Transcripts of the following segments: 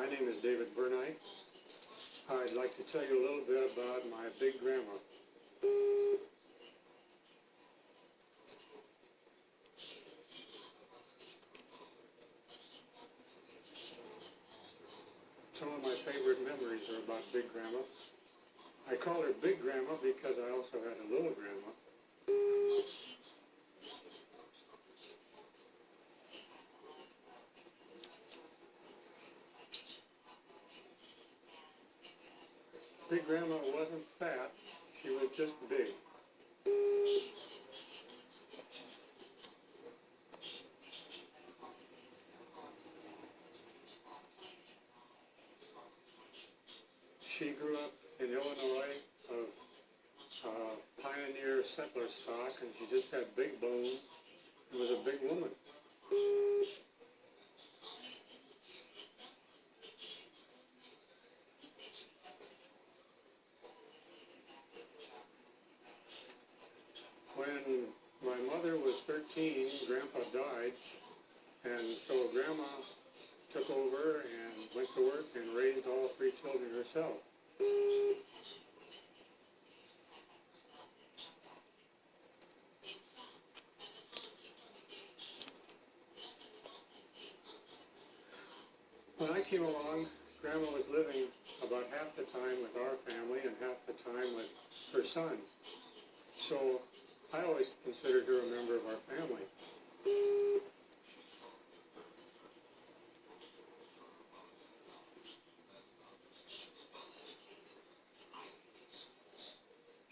My name is David Burnite. I'd like to tell you a little bit about my big grandma. Some of my favorite memories are about Big Grandma. I call her Big Grandma because I also had a little grandma. Big Grandma wasn't fat, she was just big. She grew up in Illinois of pioneer settler stock, and she just had big bones and was a big woman. When my mother was 13, Grandpa died, and so Grandma took over and went to work and raised all three children herself. When I came along, Grandma was living about half the time with our family and half the time with her son. So I always considered her a member of our family.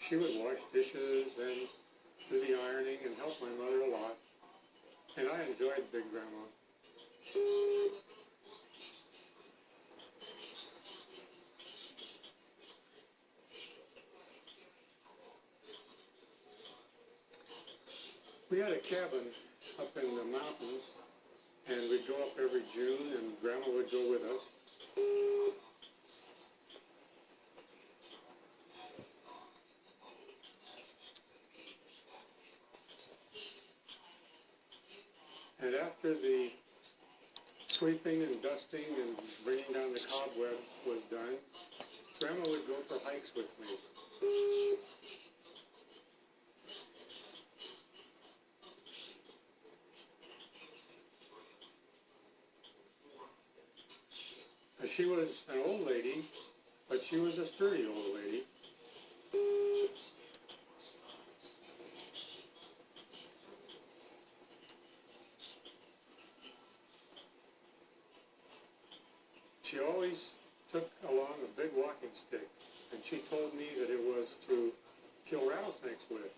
She would wash dishes and do the ironing and help my mother a lot. And I enjoyed Big Grandma. We had a cabin up in the mountains, and we'd go up every June, and Grandma would go with us. And after the sweeping and dusting and bringing down the cobwebs was done, Grandma would go for hikes with me. She was an old lady, but she was a sturdy old lady. She always took along a big walking stick, and she told me that it was to kill rattlesnakes with.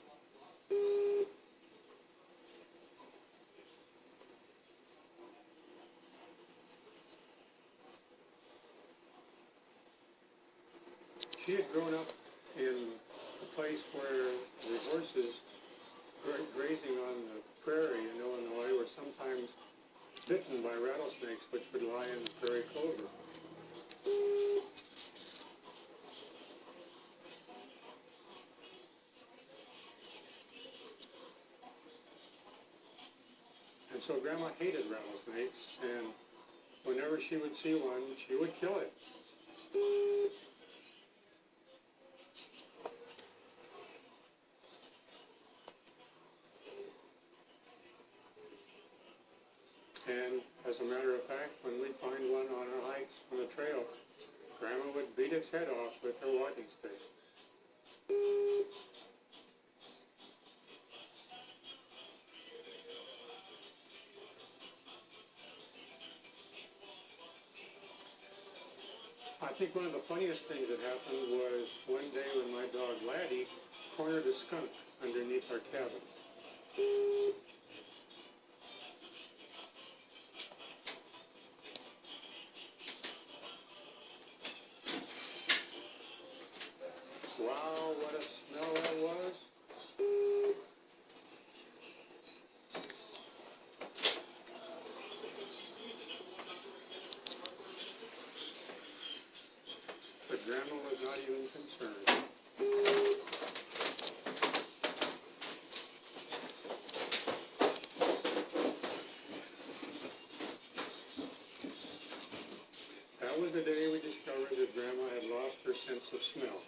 She had grown up in a place where the horses grazing on the prairie in Illinois were sometimes bitten by rattlesnakes, which would lie in the prairie clover. And so Grandma hated rattlesnakes, and whenever she would see one, she would kill it. And as a matter of fact, when we'd find one on our hikes on the trail, Grandma would beat its head off with her walking stick. I think one of the funniest things that happened was one day when my dog Laddie cornered a skunk underneath our cabin. Wow, what a smell that was. But Grandma was not even concerned. That was the day we discovered that Grandma had lost her sense of smell.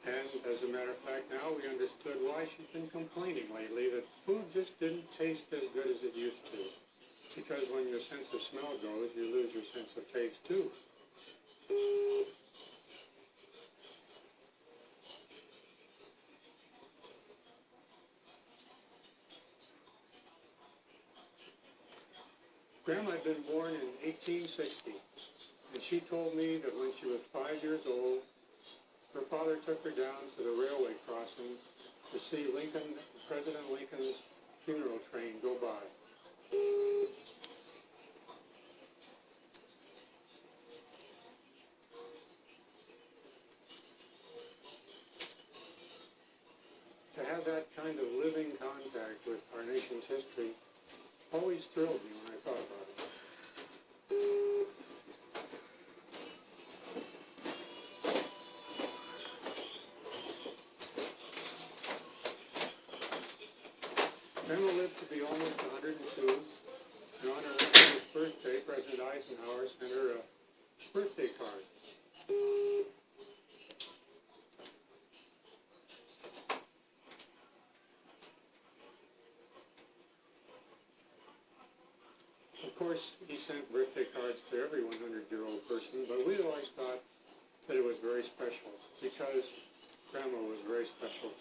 And as a matter of fact, now we understood why she's been complaining lately, that food just didn't taste as good as it used to. Because when your sense of smell goes, you lose your sense of taste too. Grandma had been born in 1860, and she told me that when she was 5 years old, her father took her down to the railway crossing to see President Lincoln's funeral train go by. To have that kind of living contact with our nation's history always thrilled me when I thought about it. Grandma lived to be almost 102, and on her 100th birthday, President Eisenhower sent her a birthday card. Of course, he sent birthday cards to every 100-year-old person, but we always thought that it was very special because Grandma was very special